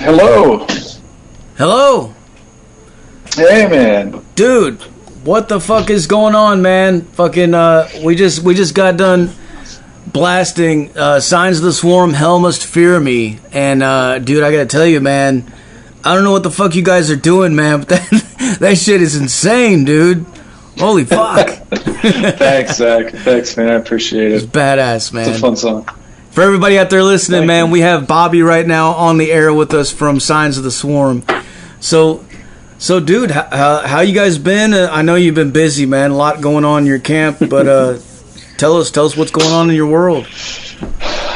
Hello. Hello. Hey, man. Dude, what the fuck is going on, man? Fucking, we just got done blasting Signs of the Swarm, Hell Must Fear Me. And, dude, I gotta tell you, man, I don't know what the fuck you guys are doing, man, but that shit is insane, dude. Holy fuck. Thanks, Zach. Thanks, man. I appreciate it. It's badass, man. It's a fun song. For everybody out there listening, man, we have Bobby right now on the air with us from Signs of the Swarm. So dude, how you guys been? I know you've been busy, man. A lot going on in your camp, but tell us what's going on in your world.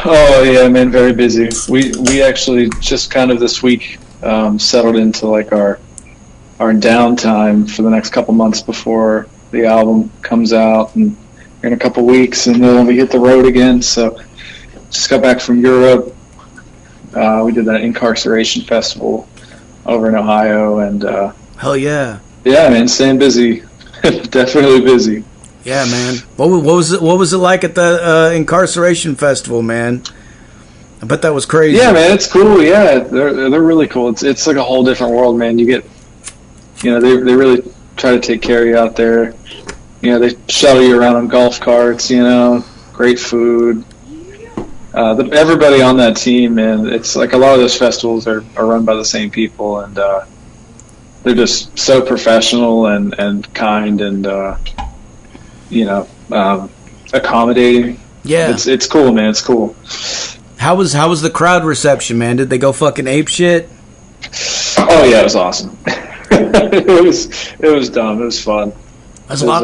Oh yeah, man, very busy. We actually just kind of this week settled into like our downtime for the next couple months before the album comes out, and in a couple weeks, and then we hit the road again. So just got back from Europe. We did that Incarceration Festival over in Ohio, and hell yeah, man, staying busy. Definitely busy. Yeah, man. What was it like at the Incarceration Festival, man? I bet that was crazy. Yeah, man, it's cool. Yeah, they're really cool. It's like a whole different world, man. You get, they really try to take care of you out there. They shuttle you around on golf carts. Great food. Everybody on that team, man, it's like a lot of those festivals are run by the same people, and they're just so professional and kind and accommodating. Yeah, it's cool, man. It's cool. How was the crowd reception, man? Did they go fucking ape shit? Oh yeah, it was awesome. it was dumb. It was fun. There's a lot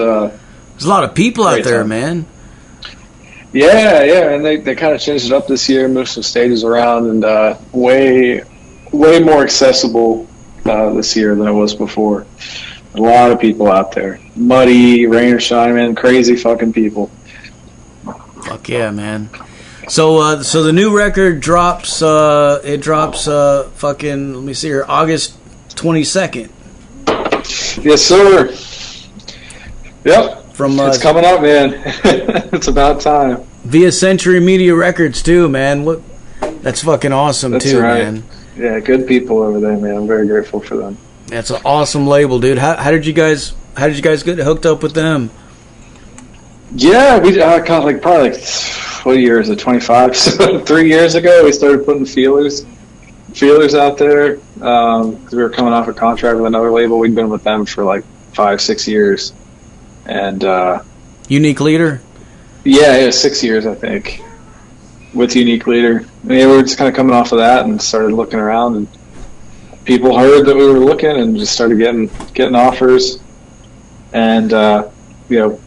of people out there, man. Yeah, and they kind of changed it up this year, moved some stages around, and way more accessible this year than it was before. A lot of people out there. Muddy, rain or shine, man, crazy fucking people. Fuck yeah, man. So the new record drops, fucking, let me see here, August 22nd. Yes, sir. Yep. It's coming up, man. It's about time. Via Century Media Records too, man. That's fucking awesome. That's too, right. Man. Yeah, good people over there, man. I'm very grateful for them. That's an awesome label, dude. How did you guys get hooked up with them? Yeah, we probably what year is it? 25. So 3 years ago, we started putting feelers out there because we were coming off a contract with another label. We'd been with them for like 5-6 years. And Unique Leader? Yeah, it was 6 years, I think, with Unique Leader. We were just kind of coming off of that and started looking around, and people heard that we were looking and just started getting offers. And we had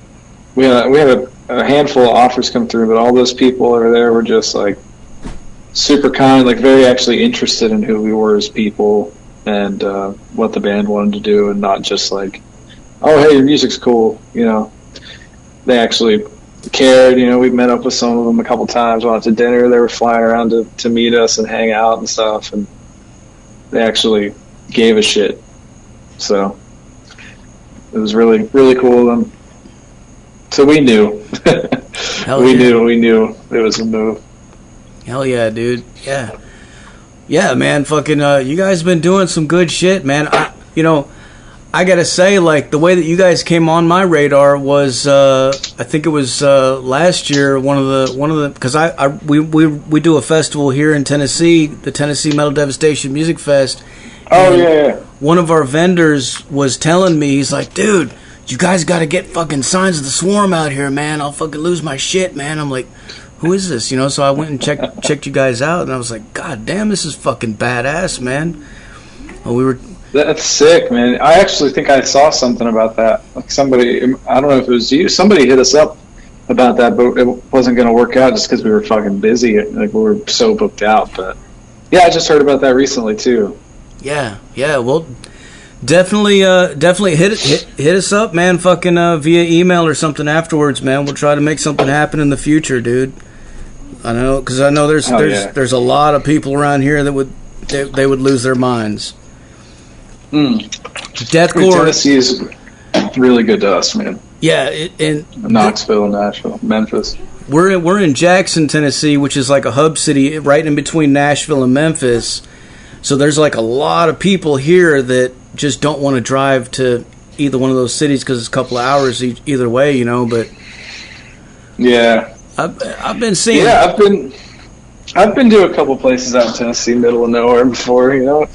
a handful of offers come through, but all those people over there were just like super kind, like very actually interested in who we were as people and what the band wanted to do, and not just like, oh, hey, your music's cool. They actually cared. We met up with some of them a couple times, went out to dinner. They were flying around to meet us and hang out and stuff, and they actually gave a shit. So it was really, really cool of them. So we knew. We knew it was a move. Hell yeah, dude. Yeah, man. Fucking, you guys been doing some good shit, man. I gotta say, like, the way that you guys came on my radar was, I think it was last year. One of the because we do a festival here in Tennessee, the Tennessee Metal Devastation Music Fest. Oh yeah. One of our vendors was telling me, he's like, dude, you guys got to get fucking Signs of the Swarm out here, man. I'll fucking lose my shit, man. I'm like, who is this? So I went and checked you guys out, and I was like, God damn, this is fucking badass, man. Well, That's sick, man. I actually think I saw something about that. Like somebody, I don't know if it was you, somebody hit us up about that, but it wasn't going to work out just because we were fucking busy. Like, we were so booked out. But yeah, I just heard about that recently too. Yeah. Well, definitely hit us up, man. Fucking via email or something afterwards, man. We'll try to make something happen in the future, dude. I know, because I know there's a lot of people around here that would lose their minds. Deathcore. Tennessee is really good to us, man. Yeah, in Knoxville, Nashville, Memphis. We're in Jackson, Tennessee, which is like a hub city right in between Nashville and Memphis. So there's like a lot of people here that just don't want to drive to either one of those cities because it's a couple of hours either way, you know. But yeah, I've been seeing. Yeah, I've been to a couple places out in Tennessee, middle of nowhere before. You know,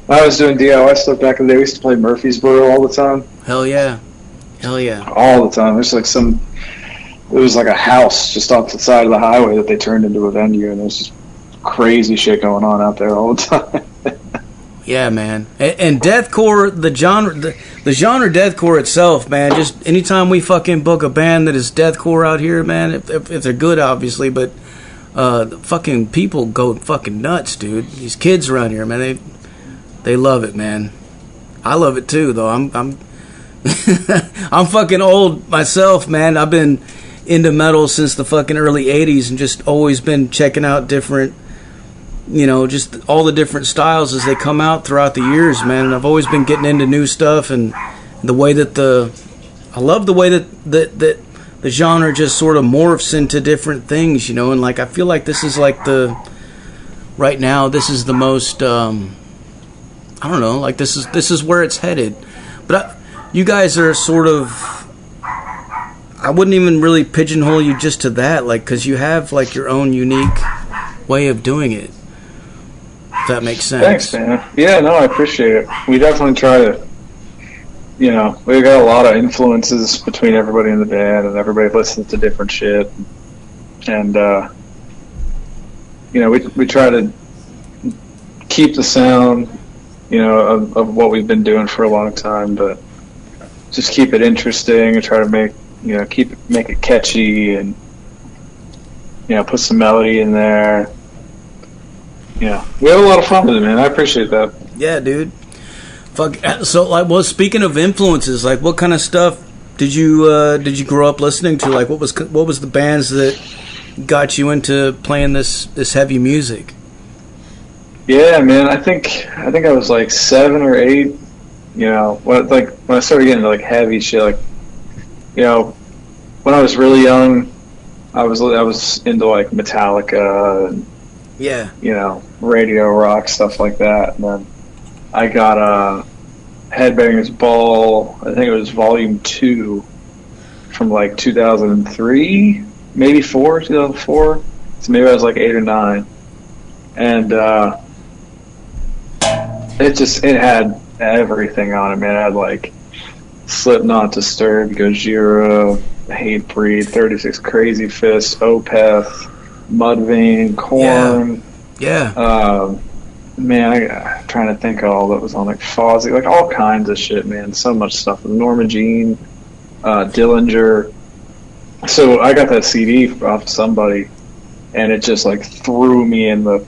when I was doing DIY stuff back in the day, we used to play Murfreesboro all the time. Hell yeah, hell yeah, all the time. There's like it was like a house just off the side of the highway that they turned into a venue, and there's just crazy shit going on out there all the time. Yeah, man. And deathcore, the genre deathcore itself, man. Just anytime we fucking book a band that is deathcore out here, man, if they're good, obviously, but the fucking people go fucking nuts, dude. These kids around here, man, they love it, man. I love it too, though. I'm I'm fucking old myself, man. I've been into metal since the fucking early '80s, and just always been checking out different. You know, just all the different styles as they come out throughout the years, man. And I've always been getting into new stuff, and the way that I love the way that the genre just sort of morphs into different things, you know. And like I feel like this is like right now this is the most I don't know, like this is where it's headed. But you guys are sort of, I wouldn't even really pigeonhole you just to that, like, because you have like your own unique way of doing it. If that makes sense. Thanks, man. Yeah, no, I appreciate it. We definitely try to, you know, we've got a lot of influences between everybody in the band, and everybody listens to different shit. And, you know, we try to keep the sound, you know, of what we've been doing for a long time, but just keep it interesting and try to make it catchy, and, you know, put some melody in there. Yeah, we have a lot of fun with it, man. I appreciate that. Yeah, dude. Fuck. So, like, well, speaking of influences, like, what kind of stuff did you grow up listening to? Like, what was the bands that got you into playing this heavy music? Yeah, man. I think I was like 7 or 8. You know, when I started getting into like heavy shit, like, you know, when I was really young, I was into like Metallica and, yeah, you know, radio rock, stuff like that. And then I got a Headbangers Ball, I think it was volume 2 from like 2003, maybe 2004. So maybe I was like 8 or 9. And it had everything on it, man. It had like Slipknot, Disturbed, Gojira, Hatebreed, 36 Crazy Fists, Opeth, Mudvayne, Korn. Yeah. Man, I'm trying to think of all that was on, like Fozzy, like all kinds of shit, man. So much stuff. Norma Jean, Dillinger. So I got that CD off somebody, and it just like threw me in the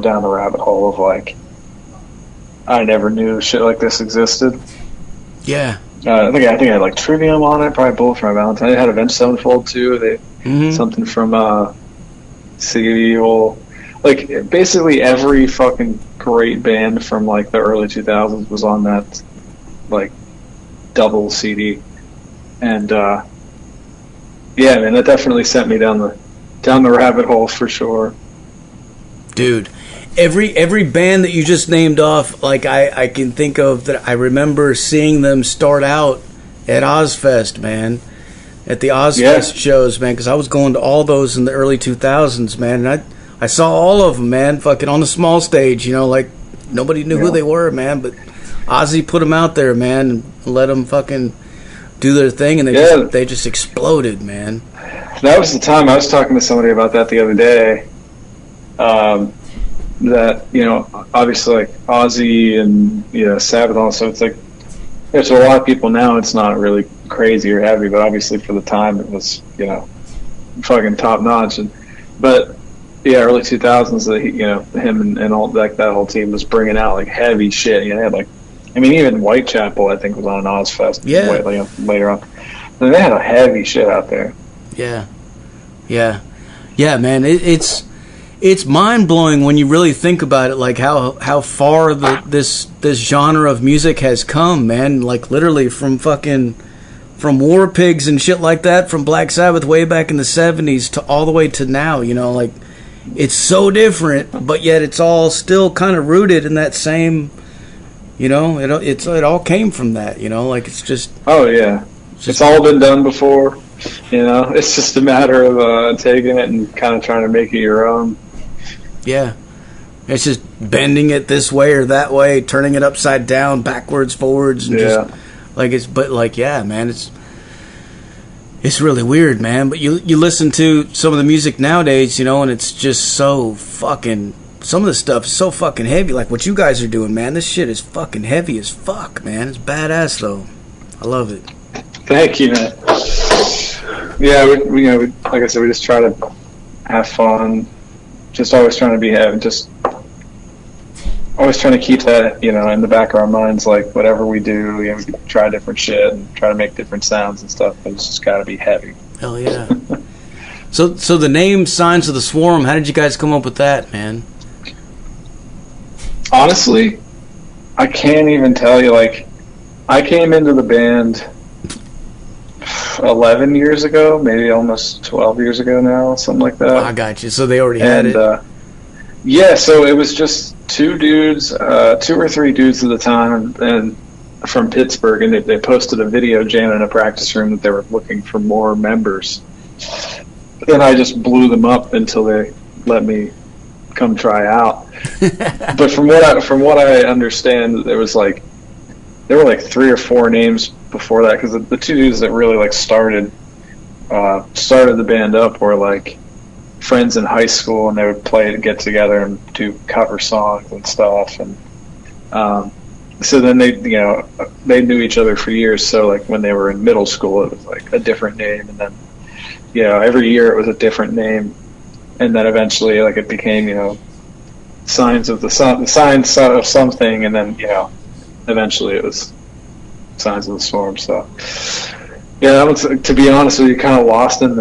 down the rabbit hole of like, I never knew shit like this existed. Yeah. I think I had like Trivium on it, probably Bullet for My Valentine. It had Avenged Sevenfold too. Something from City of Evil. Like basically every fucking great band from like the early 2000s was on that like double CD. And yeah, man, that definitely sent me down the rabbit hole for sure. Dude, every band that you just named off, like I can think of that I remember seeing them start out at Ozfest, man. At the Ozfest shows, man, because I was going to all those in the early 2000s, man, and I saw all of them, man, fucking on the small stage, you know, like nobody knew who they were, man, but Ozzy put them out there, man, and let them fucking do their thing, and they just exploded, man. That was the time. I was talking to somebody about that the other day. That, you know, obviously like Ozzy and, you know, Sabbath also, it's like, there's a lot of people now, it's not really crazy or heavy, but obviously for the time it was, you know, fucking top notch. But yeah, early 2000s, you know, him and all like that whole team was bringing out like heavy shit. You know, they had like, I mean, even Whitechapel I think was on an Ozfest. Yeah. Later on, and they had a heavy shit out there. Yeah, man. It's mind blowing when you really think about it, like how far this genre of music has come, man. Like literally from War Pigs and shit like that, from Black Sabbath way back in the 70s to all the way to now. You know, like it's so different, but yet it's all still kind of rooted in that same, you know, it all came from that, you know, like it's just... Oh, yeah. It's all been done before, you know. It's just a matter of taking it and kind of trying to make it your own. Yeah. It's just bending it this way or that way, turning it upside down, backwards, forwards, and just like it's. But like, yeah, man, it's really weird, man. But you listen to some of the music nowadays, you know, and it's just so fucking. Some of the stuff is so fucking heavy, like what you guys are doing, man. This shit is fucking heavy as fuck, man. It's badass though. I love it. Thank you, man. Yeah, we you know, like I said, we just try to have fun. Just always trying to be having, just always trying to keep that, you know, in the back of our minds. Like whatever we do, you know, we try different shit and try to make different sounds and stuff. But it's just got to be heavy. Hell yeah! So the name Signs of the Swarm. How did you guys come up with that, man? Honestly, I can't even tell you. Like, I came into the band 11 years ago, maybe almost 12 years ago now, something like that. I got you. So they already had it. Yeah, so it was just two dudes, 2 or 3 dudes at the time, and from Pittsburgh, and they posted a video jamming in a practice room that they were looking for more members. And I just blew them up until they let me come try out. But from what I understand, there were like 3 or 4 names before that, because the 2 dudes that really like started the band up were like friends in high school, and they would get together and do cover songs and stuff, and so then they knew each other for years. So like when they were in middle school, it was like a different name, and then every year it was a different name, and then eventually like it became Signs of something, and then eventually it was Signs of the Swarm. So yeah, that was, to be honest with you, kind of lost in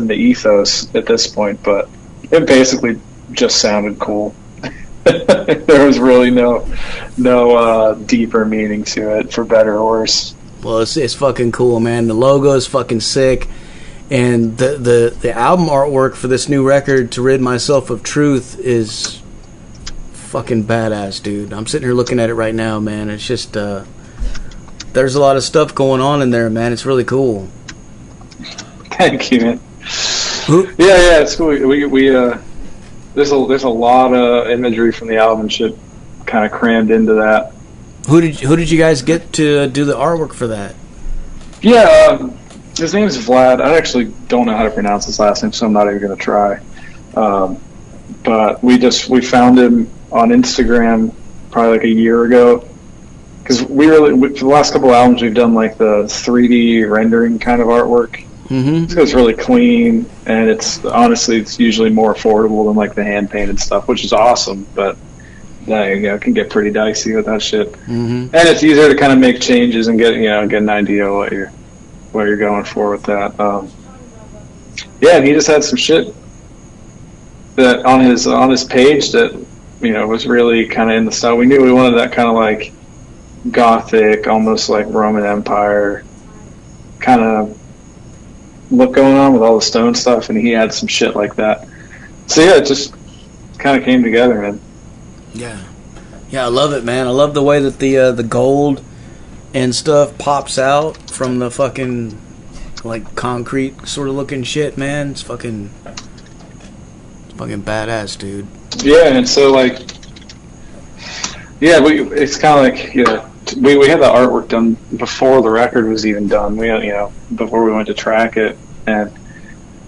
the ethos at this point, but it basically just sounded cool. There was really no deeper meaning to it, for better or worse. Well, it's fucking cool, man. The logo is fucking sick, and the album artwork for this new record, To Rid Myself of Truth, is fucking badass, dude. I'm sitting here looking at it right now, man. It's just there's a lot of stuff going on in there, man. It's really cool. Thank you, man. Yeah, it's cool. We there's a lot of imagery from the album shit kind of crammed into that. Who did you guys get to do the artwork for that? Yeah, his name's Vlad. I actually don't know how to pronounce his last name, so I'm not even going to try. But we found him on Instagram probably like a year ago, because for the last couple of albums we've done like the 3D rendering kind of artwork. Mm-hmm. It goes really clean, and it's usually more affordable than like the hand painted stuff, which is awesome. But it can get pretty dicey with that shit. Mm-hmm. And it's easier to kind of make changes and get an idea of what you're going for with that. Yeah, and he just had some shit that on his page that was really kind of in the style. We knew we wanted that kind of like gothic, almost like Roman Empire kind of look going on with all the stone stuff, and he had some shit like that. So yeah, it just kind of came together, man. Yeah, I love it, man. I love the way that the gold and stuff pops out from the fucking like concrete sort of looking shit, man. It's fucking badass, dude. Yeah, and so like, yeah, it's kind of like we had the artwork done before the record was even done. We before we went to track it, and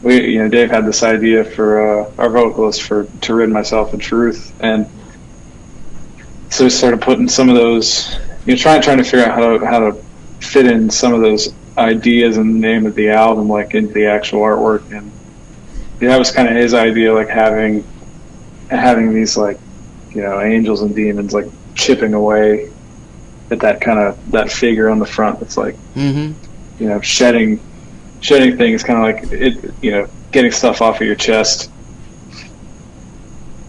Dave had this idea for our vocalist for To Rid Myself of Truth, and so we started putting some of those, trying to figure out how to fit in some of those ideas in the name of the album, like into the actual artwork. And that was kind of his idea, like having these like angels and demons like chipping away at that figure on the front. That's like shedding things, kind of like it, getting stuff off of your chest.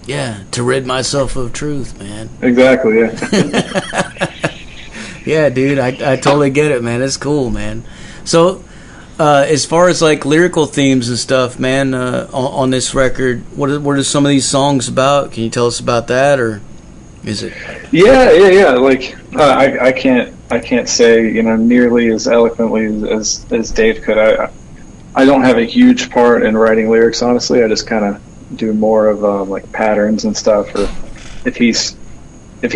Yeah, to rid myself of truth, man. Exactly, yeah. Yeah, dude, I totally get it, man. It's cool, man. So, as far as like lyrical themes and stuff, man, on this record, what are some of these songs about? Can you tell us about that, or is it? Yeah. Like I can't say nearly as eloquently as Dave could. I don't have a huge part in writing lyrics, honestly. I just kind of do more of like patterns and stuff, or if he's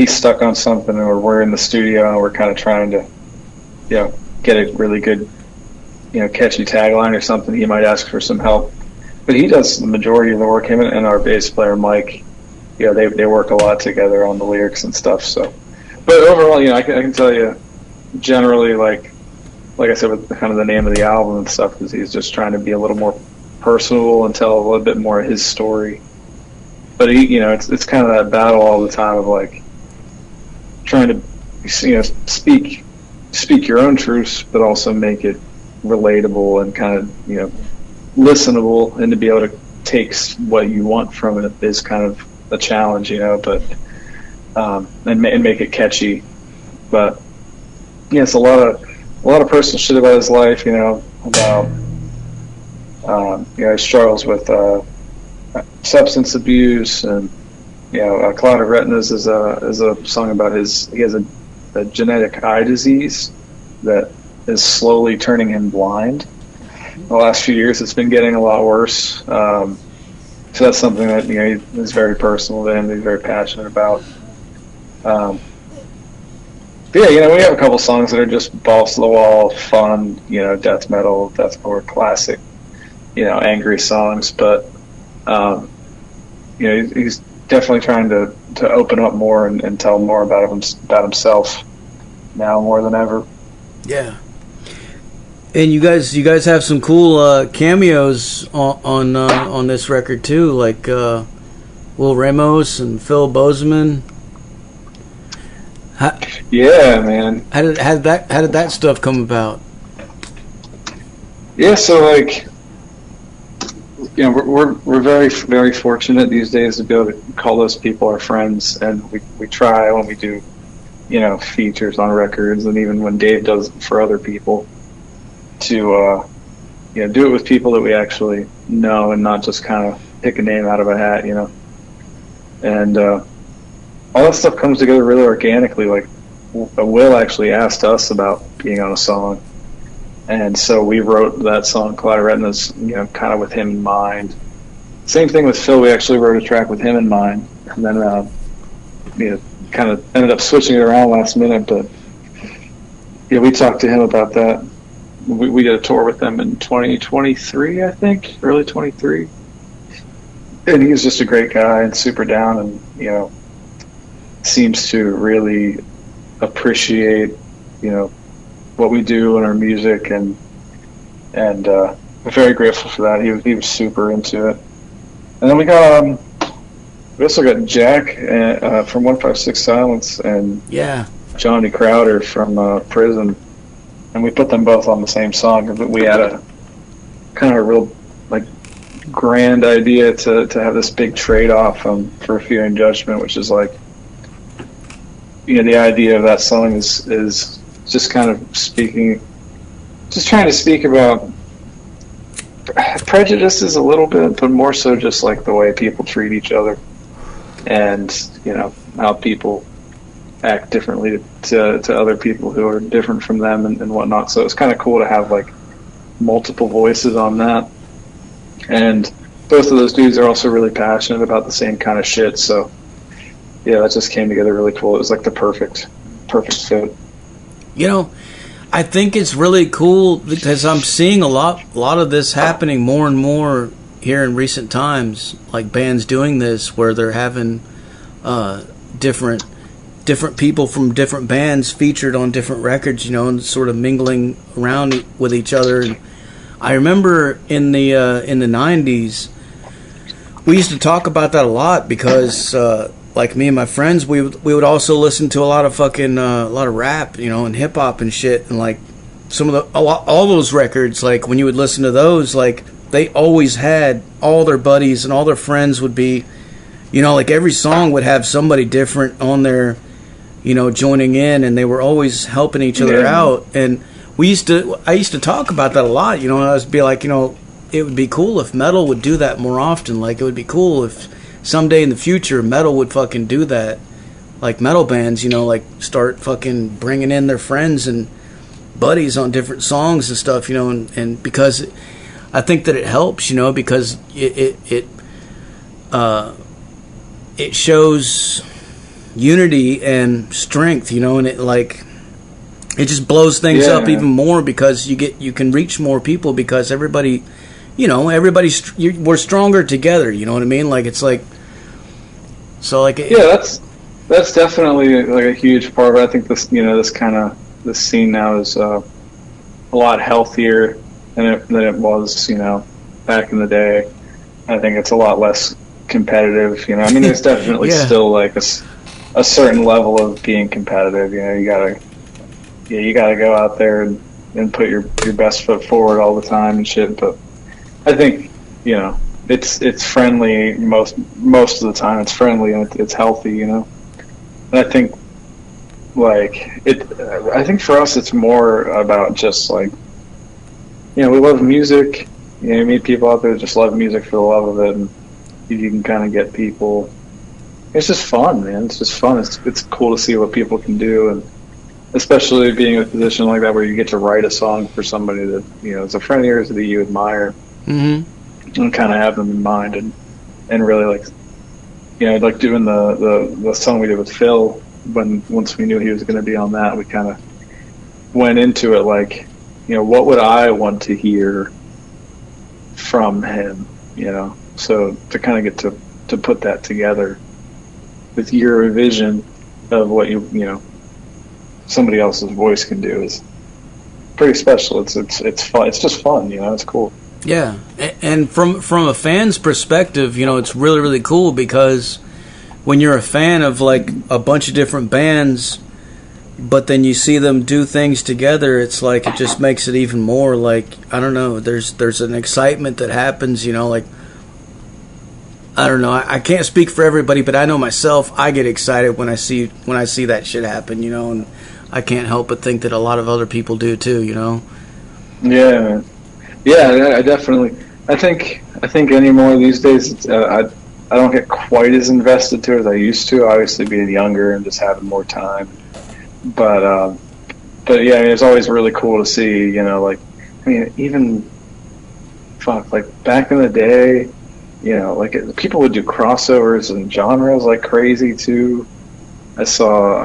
stuck on something, or we're in the studio and we're kind of trying to get a really good catchy tagline or something, he might ask for some help. But he does the majority of the work. Him and our bass player Mike, they work a lot together on the lyrics and stuff. So, but overall, I can tell you generally, like I said, with kind of the name of the album and stuff, is he's just trying to be a little more personal and tell a little bit more of his story. But it's kind of that battle all the time of like trying to speak your own truths, but also make it relatable and kind of listenable, and to be able to take what you want from it is kind of a challenge, but and make it catchy. But it's a lot of personal shit about his life, about he struggles with substance abuse, and Cloud of Retinas is a song about he has a genetic eye disease that is slowly turning him blind. The last few years it's been getting a lot worse, so that's something that is very personal to him, he's very passionate about. But we have a couple songs that are just balls to the wall, fun, death metal, deathcore, classic, angry songs. But he's definitely trying to open up more and tell more about himself now more than ever. Yeah. And you guys have some cool cameos on this record too, like Will Ramos and Phil Bozeman. Yeah, man. How did that stuff come about? Yeah, so like, we're very, very fortunate these days to be able to call those people our friends, and we try when we do, features on records, and even when Dave does it for other people, to do it with people that we actually know, and not just kind of pick a name out of a hat, and all that stuff comes together really organically. Like, Will actually asked us about being on a song, and so we wrote that song Cloud of Retinas, kind of with him in mind. Same thing with Phil. We actually wrote a track with him in mind, and then kind of ended up switching it around last minute. But we talked to him about that. We did a tour with them in 2023, I think, early 23, and he's just a great guy and super down, and seems to really appreciate what we do in our music, and we're very grateful for that. He was super into it. And then we also got Jack from 156 Silence, and Johnny Crowder from Prison, and we put them both on the same song. But we had a kind of a real grand idea to have this big trade-off for Fear and Judgment, which is like, the idea of that song is just kind of trying to speak about prejudices a little bit, but more so just like the way people treat each other, and how people act differently to other people who are different from them and whatnot. So it's kind of cool to have like multiple voices on that, and both of those dudes are also really passionate about the same kind of shit. So that just came together really cool. It was like the perfect fit. I think it's really cool because I'm seeing a lot of this happening more and more here in recent times, like bands doing this where they're having different people from different bands featured on different records, and sort of mingling around with each other. And I remember in the 90s, we used to talk about that a lot because like me and my friends, we would also listen to a lot of rap, and hip hop and shit, and like all those records, like when you would listen to those, like they always had all their buddies and all their friends would be, like every song would have somebody different on there, joining in, and they were always helping each other out. And I used to talk about that a lot, you know, and I was be like, you know, it would be cool if metal would do that more often. Like, it would be cool if someday in the future metal would fucking do that. Like, metal bands, you know, like, start fucking bringing in their friends and buddies on different songs and stuff, you know, and because I think that it helps, you know, because it shows unity and strength, you know, and it just blows things up even more because you can reach more people because everybody, you know, we're stronger together, you know what I mean? Like, it's like, so like, that's definitely like a huge part of it. I think this, you know, this scene now is a lot healthier than it was, you know, back in the day. I think it's a lot less competitive, you know. I mean, there's definitely still like a certain level of being competitive, you know. You gotta go out there and put your best foot forward all the time and shit. But I think, you know, it's friendly most of the time. It's friendly and it's healthy, you know. And I think I think for us it's more about just like, you know, we love music. You know, you meet people out there that just love music for the love of it, and you can kind of get people. It's just fun, man. It's just fun. It's cool to see what people can do, and especially being in a position like that where you get to write a song for somebody that, you know, is a friend of yours that you admire, and kind of have them in mind, and really, like, you know, like doing the song we did with Phil. Once we knew he was going to be on that, we kind of went into it like, you know, what would I want to hear from him, you know? So to kind of get to put that together with your vision of what you know, somebody else's voice can do is pretty special. It's fun. It's just fun, you know. It's cool. Yeah, and from a fan's perspective, you know, it's really, really cool because when you're a fan of like a bunch of different bands, but then you see them do things together, it's like it just makes it even more like, I don't know, there's an excitement that happens, you know, like, I don't know, I can't speak for everybody, but I know myself, I get excited when I see that shit happen, you know, and I can't help but think that a lot of other people do too, you know. Yeah, man. Yeah, I definitely. I think anymore these days, it's, I don't get quite as invested to it as I used to. Obviously, being younger and just having more time. But yeah, I mean, it's always really cool to see. You know, like, I mean, even like back in the day, you know, like people would do crossovers and genres like crazy too. I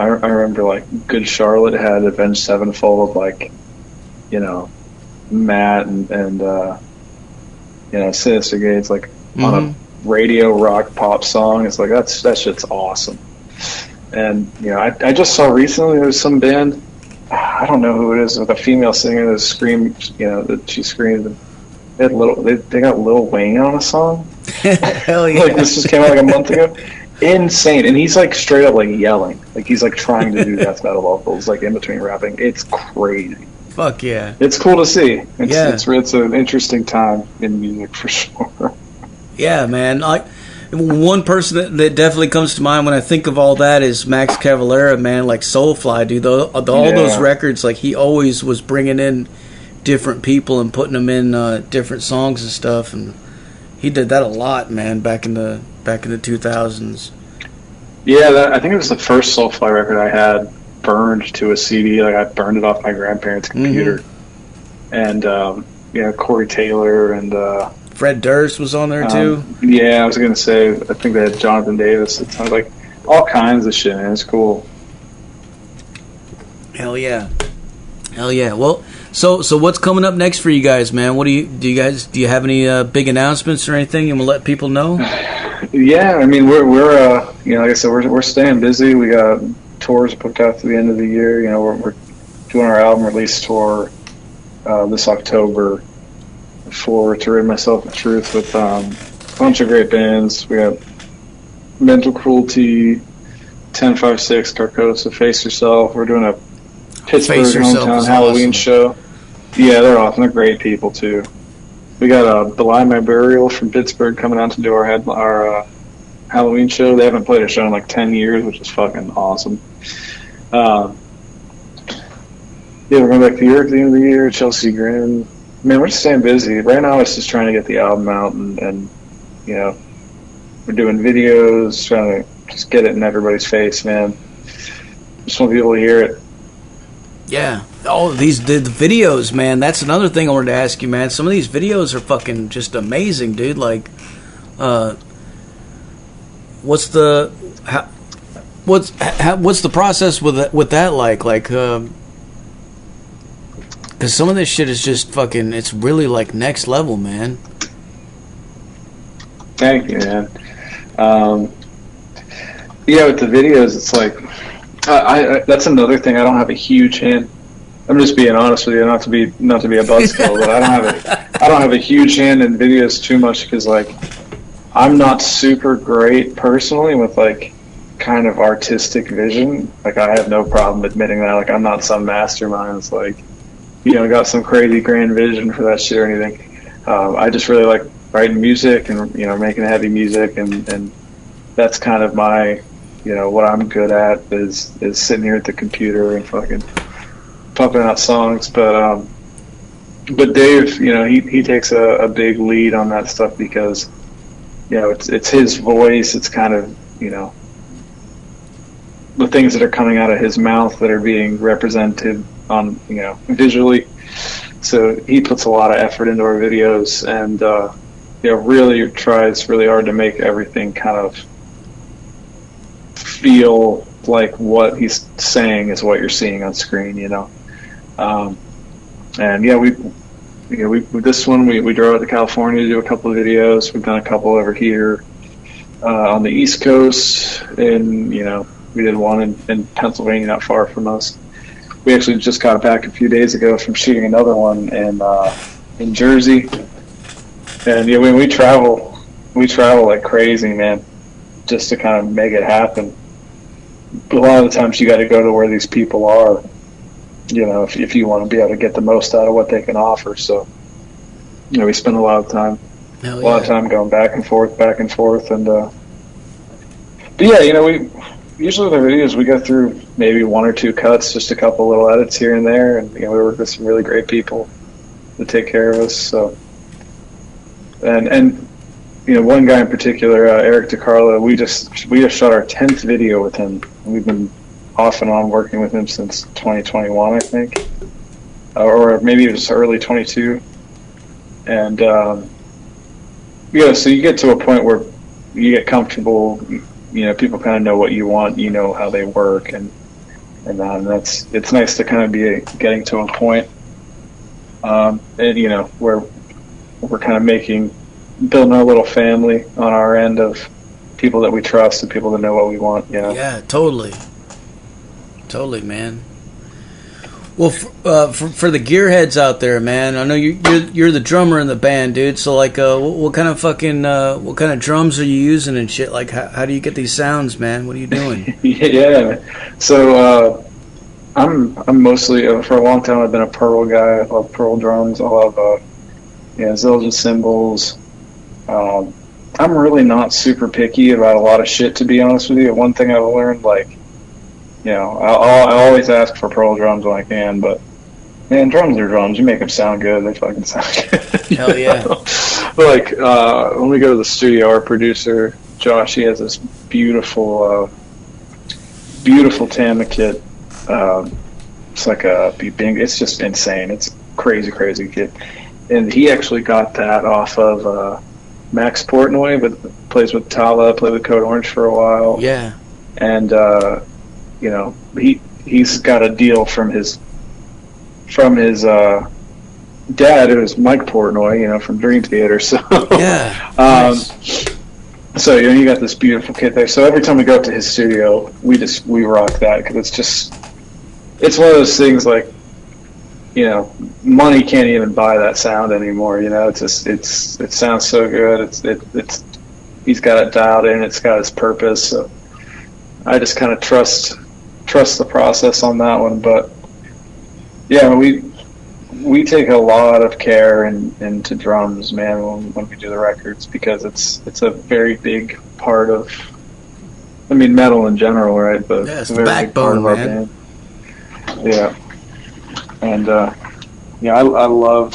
remember like Good Charlotte had Avenged Sevenfold, like, you know, Matt and you know, Sinister Gates, like, on a radio rock pop song. It's like that shit's awesome. And, you know, I just saw recently there was some band, I don't know who it is, with a female singer that screamed, you know, that she screamed. They got Lil Wayne on a song. Hell yeah! Like, this just came out like a month ago. Insane, and he's like straight up like yelling, like he's like trying to do death metal vocals, like in between rapping. It's crazy. Fuck yeah! It's cool to see. It's an interesting time in music for sure. Yeah, man. Like, one person that definitely comes to mind when I think of all that is Max Cavalera, man. Like Soulfly, dude. All those records, like, he always was bringing in different people and putting them in different songs and stuff, and he did that a lot, man, back in the 2000s. Yeah, I think it was the first Soulfly record I had burned to a CD. Like, I burned it off my grandparents' computer. And yeah, Corey Taylor and Fred Durst was on there too. Yeah, I was gonna say, I think they had Jonathan Davis. It sounds like all kinds of shit, man. It's cool. Hell yeah. Well, so what's coming up next for you guys, man? What do you have any big announcements or anything you want to let people know? Yeah, I mean, we're you know, like I said, we're staying busy. We got tours booked out to the end of the year. You know, we're doing our album release tour this October for To Rid Myself of Truth with a bunch of great bands. We got Mental Cruelty, 1056, Carcosa, Face Yourself. We're doing a Pittsburgh hometown Halloween show. Yeah, they're awesome. They're great people too. We got Belie My Burial from Pittsburgh coming out to do our Halloween show. They haven't played a show in like 10 years, which is fucking awesome. Yeah, we're going back to Europe at the end of the year, Chelsea Grin. Man, we're just staying busy. Right now it's just trying to get the album out and you know, we're doing videos, trying to just get it in everybody's face, man. Just want people to hear it. Yeah. Oh, the videos, man. That's another thing I wanted to ask you, man. Some of these videos are fucking just amazing, dude. Like, what's the process with that like? Like, because some of this shit is just fucking. It's really like next level, man. Thank you, man. Yeah, with the videos, it's like. I that's another thing. I don't have a huge hand. I'm just being honest with you, not to be a buzzkill, but I don't have a huge hand in videos too much because like I'm not super great personally with like kind of artistic vision. Like I have no problem admitting that. Like I'm not some mastermind. It's like got some crazy grand vision for that shit or anything. I just really like writing music and making heavy music and that's kind of my. What I'm good at is sitting here at the computer and fucking pumping out songs. But Dave, he takes a big lead on that stuff because, it's his voice. It's kind of, the things that are coming out of his mouth that are being represented on, visually. So he puts a lot of effort into our videos and, really tries really hard to make everything kind of feel like what he's saying is what you're seeing on screen, and we this one we drove out to California to do a couple of videos. We've done a couple over here on the East Coast, and we did one in Pennsylvania, not far from us. We actually just got back a few days ago from shooting another one in Jersey, and when we travel like crazy, man, just to kind of make it happen. A lot of the times you got to go to where these people are, if you want to be able to get the most out of what they can offer. So, we spend a lot of time going back and forth, and but yeah, we usually with our videos we go through maybe one or two cuts, just a couple little edits here and there, and we work with some really great people to take care of us. So, and one guy in particular, Eric DiCarlo, we just shot our 10th video with him. We've been off and on working with him since 2021, I think, or maybe it was early 22. And so you get to a point where you get comfortable. People kind of know what you want. How they work, and it's nice to kind of be getting to a point, and where we're kind of building our little family on our end of people that we trust and people that know what we want. Yeah, totally, man. Well, for the gearheads out there, man, I know you're the drummer in the band, dude. So like, what kind of drums are you using and shit? Like, how do you get these sounds, man? What are you doing? Yeah, so I'm mostly for a long time I've been a Pearl guy. I love Pearl drums. I love Zildjian cymbals. I'm really not super picky about a lot of shit, to be honest with you. One thing I've learned, like, I always ask for Pearl drums when I can, but man, drums are drums. You make them sound good, they fucking sound good. Hell yeah. But like, when we go to the studio, our producer Josh, he has this beautiful Tama kit. It's like it's just insane. It's crazy kit, and he actually got that off of Max Portnoy, but plays with Tala, played with Code Orange for a while. Yeah. And he's got a deal from his dad, who was Mike Portnoy, from Dream Theater. So yeah. Nice. So you got this beautiful kit there. So every time we go up to his studio, we rock that because it's one of those things like, money can't even buy that sound anymore. It sounds so good. He's got it dialed in. It's got its purpose. So I just kind of trust the process on that one. But yeah, we take a lot of care into drums, man, when we do the records, because it's a very big part of, metal in general, right? But yeah, it's the backbone, man. Yeah. And I love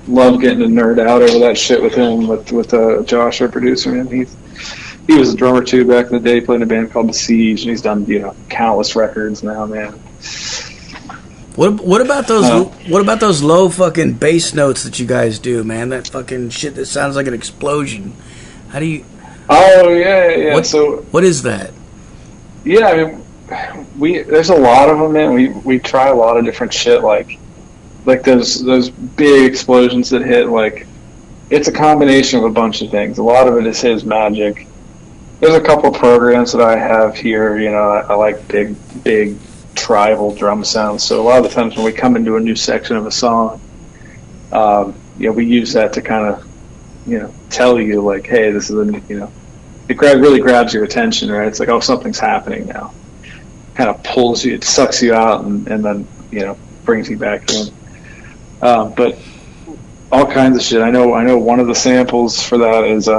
getting to nerd out over that shit with him, with Josh, our producer. Man, he was a drummer too back in the day. He played in a band called The Siege, and he's done countless records now, man. What about those? What about those low fucking bass notes that you guys do, man? That fucking shit that sounds like an explosion. How do you? Oh yeah. What is that? Yeah, I mean, there's a lot of them, man. We try a lot of different shit, like those big explosions that hit. Like, it's a combination of a bunch of things. A lot of it is his magic. There's a couple of programs that I have here. I like big tribal drum sounds. So a lot of the times when we come into a new section of a song, we use that to kind of, tell you, like, hey, this is it really grabs your attention, right? It's like, oh, something's happening now. Kind of pulls you, it sucks you out, and then brings you back in. But all kinds of shit. I know one of the samples for that is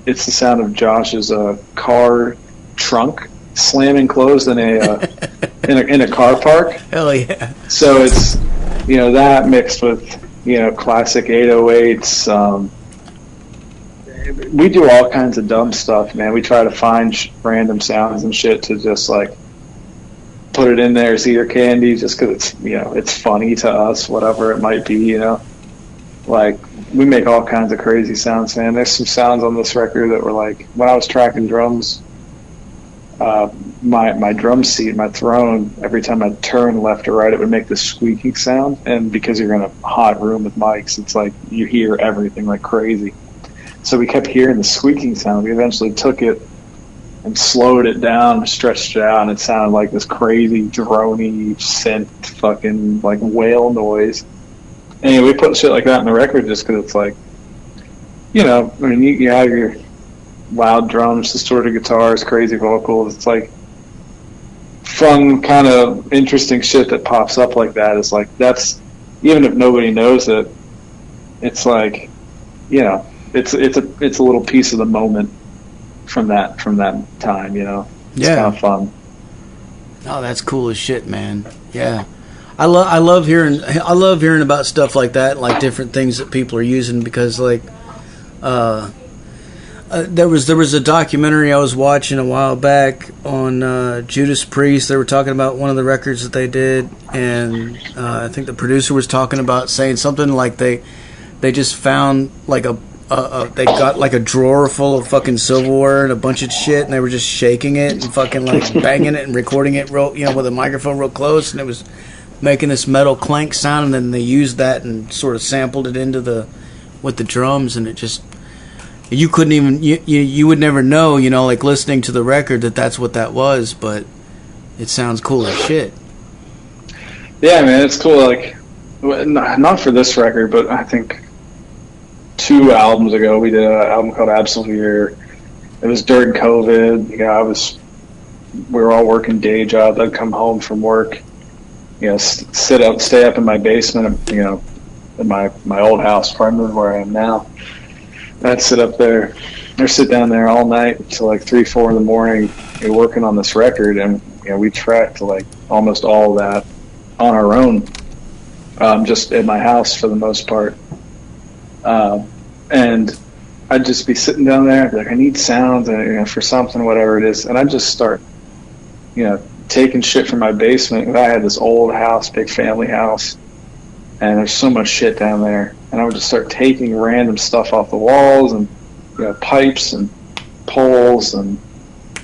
it's the sound of Josh's car trunk slamming closed in a car park. Hell yeah! So it's that mixed with classic 808s. We do all kinds of dumb stuff, man. We try to find random sounds and shit to just like put it in there as ear candy, just because it's it's funny to us, whatever it might be. Like, we make all kinds of crazy sounds, man. There's some sounds on this record that were like, when I was tracking drums, my drum seat, my throne, every time I turn left or right, it would make this squeaking sound. And because you're in a hot room with mics, it's like you hear everything like crazy. So we kept hearing the squeaking sound. We eventually took it and slowed it down, stretched it out, and it sounded like this crazy droney synth fucking like whale noise. Anyway, we put shit like that in the record just because it's like, you have your loud drums, distorted guitars, crazy vocals. It's like fun, kind of interesting shit that pops up like that. It's like, that's, even if nobody knows it, it's like, it's a little piece of the moment from that time. It's kind of fun. Oh, that's cool as shit, man. Yeah. I love hearing about stuff like that, like different things that people are using, because like there was a documentary I was watching a while back on Judas Priest. They were talking about one of the records that they did, and I think the producer was talking about saying something like they just found like they got like a drawer full of fucking silverware and a bunch of shit, and they were just shaking it and fucking like banging it and recording it real, with a microphone real close, and it was making this metal clank sound, and then they used that and sort of sampled it with the drums, and it just, you couldn't even, you would never know, like listening to the record that's what that was, but it sounds cool as shit. Yeah, man, it's cool. Like, not for this record, but I think 2 albums ago we did an album called Absolute. It was during COVID. We were all working day jobs. I'd come home from work, stay up in my basement, in my old house before I moved where I am now. I'd sit up there or sit down there all night until like 3-4 in the morning, working on this record, and we tracked like almost all of that on our own, just at my house for the most part. And I'd just be sitting down there, I'd be like, I need sounds, for something, whatever it is, and I'd just start, taking shit from my basement. I had this old house, big family house, and there's so much shit down there, and I would just start taking random stuff off the walls, and pipes and poles, and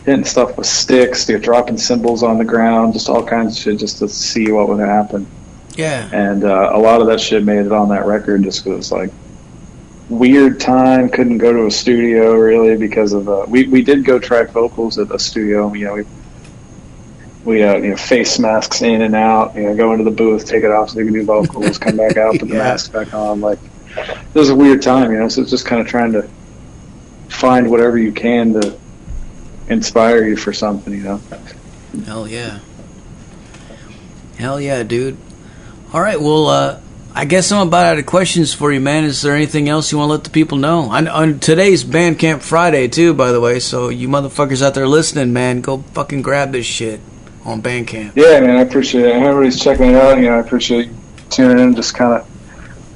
hitting stuff with sticks, dropping cymbals on the ground, just all kinds of shit, just to see what would happen. Yeah. And a lot of that shit made it on that record just because it's like weird time. Couldn't go to a studio really because of we did go track vocals at a studio. We face masks in and out, go into the booth, take it off so they can do vocals, come back out, put the mask back on. Like, it was a weird time, so it's just kind of trying to find whatever you can to inspire you for something, Hell yeah. Hell yeah, dude. All right, well, I guess I'm about out of questions for you, man. Is there anything else you want to let the people know? On today's Bandcamp Friday, too, by the way, so you motherfuckers out there listening, man, go fucking grab this shit. on Bandcamp. Yeah, man, I appreciate it. Everybody's checking it out. I appreciate you tuning in, just kind of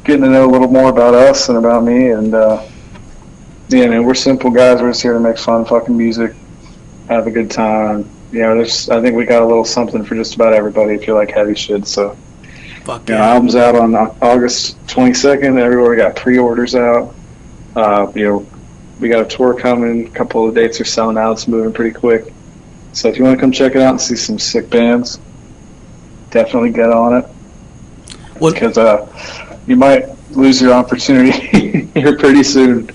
getting to know a little more about us and about me. And yeah, man, we're simple guys. We're just here to make fun fucking music, have a good time. I think we got a little something for just about everybody if you like heavy shit. So, fuck yeah. Album's out on August 22nd. Everywhere got pre-orders out. We got a tour coming. A couple of dates are selling out. It's moving pretty quick. So if you want to come check it out and see some sick bands, definitely get on it. Because you might lose your opportunity here pretty soon.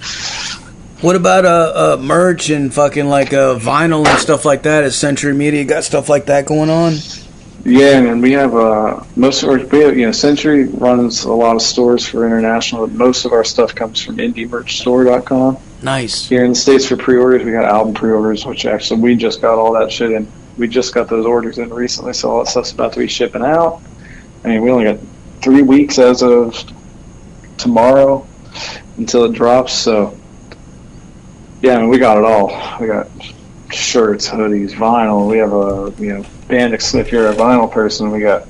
What about merch and fucking like vinyl and stuff like that? Is Century Media got stuff like that going on? Yeah, man. We have Century runs a lot of stores for international. Most of our stuff comes from indiemerchstore.com. Nice. Here in the States for pre-orders, we got album pre-orders, which actually we just got all that shit in. We just got those orders in recently, so all that stuff's about to be shipping out. I mean, we only got 3 weeks as of tomorrow until it drops, so yeah, I mean, we got it all. We got shirts, hoodies, vinyl. We have band if you're a vinyl person, we got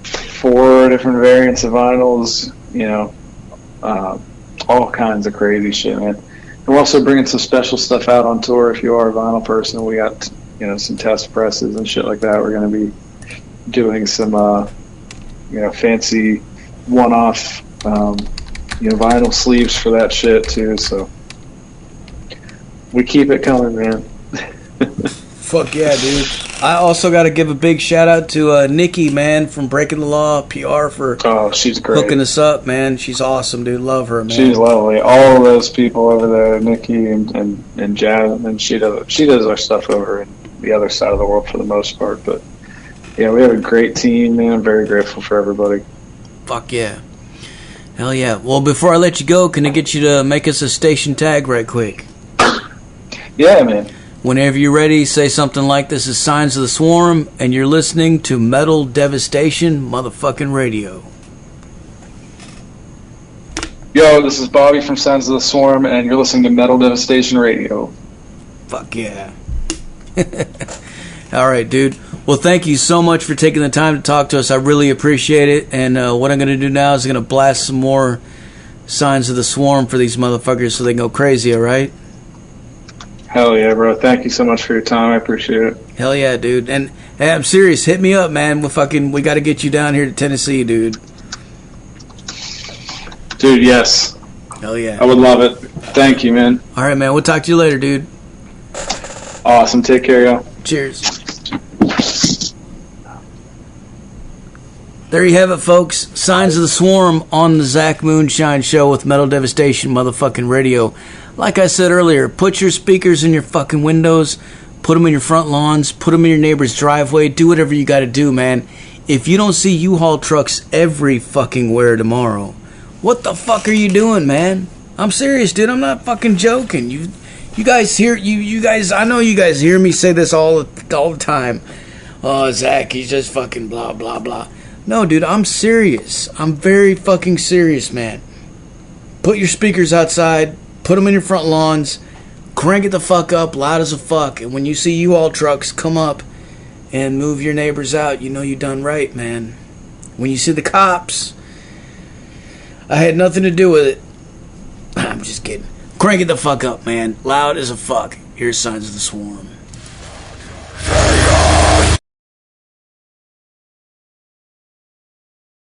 4 different variants of vinyls, all kinds of crazy shit, man. We're also bringing some special stuff out on tour if you are a vinyl person. We got, some test presses and shit like that. We're going to be doing some, fancy one-off, vinyl sleeves for that shit too. So we keep it coming, man. Fuck yeah, dude. I also got to give a big shout out to Nikki, man, from Breaking the Law PR for she's great. Hooking us up, man. She's awesome, dude. Love her, man. She's lovely. All of those people over there, Nikki and Jazz, and she does our stuff over in the other side of the world for the most part. But yeah, we have a great team, man. I'm very grateful for everybody. Fuck yeah. Hell yeah. Well, before I let you go, can I get you to make us a station tag right quick? Yeah, man. Whenever you're ready, say something like, "This is Signs of the Swarm, and you're listening to Metal Devastation motherfucking radio." Yo, this is Bobby from Signs of the Swarm, and you're listening to Metal Devastation radio. Fuck yeah. All right, dude. Well, thank you so much for taking the time to talk to us. I really appreciate it. And what I'm going to do now is I'm going to blast some more Signs of the Swarm for these motherfuckers so they can go crazy, all right? Hell yeah, bro. Thank you so much for your time. I appreciate it. Hell yeah, dude. And hey, I'm serious. Hit me up, man. We got to get you down here to Tennessee, dude. Dude, yes. Hell yeah. I would love it. Thank you, man. All right, man. We'll talk to you later, dude. Awesome. Take care, y'all. Cheers. There you have it, folks. Signs of the Swarm on the Zach Moonshine Show with Metal Devastation motherfucking radio. Like I said earlier, put your speakers in your fucking windows, put them in your front lawns, put them in your neighbor's driveway, do whatever you gotta do, man. If you don't see U-Haul trucks every fucking where tomorrow, what the fuck are you doing, man? I'm serious, dude. I'm not fucking joking. You guys hear, you guys, I know you guys hear me say this all the time. Oh, Zach, he's just fucking blah, blah, blah. No, dude, I'm serious. I'm very fucking serious, man. Put your speakers outside. Put them in your front lawns, crank it the fuck up, loud as a fuck, and when you see U-Haul trucks come up and move your neighbors out, you know you done right, man. When you see the cops, I had nothing to do with it. I'm just kidding. Crank it the fuck up, man. Loud as a fuck. Here's Signs of the Swarm.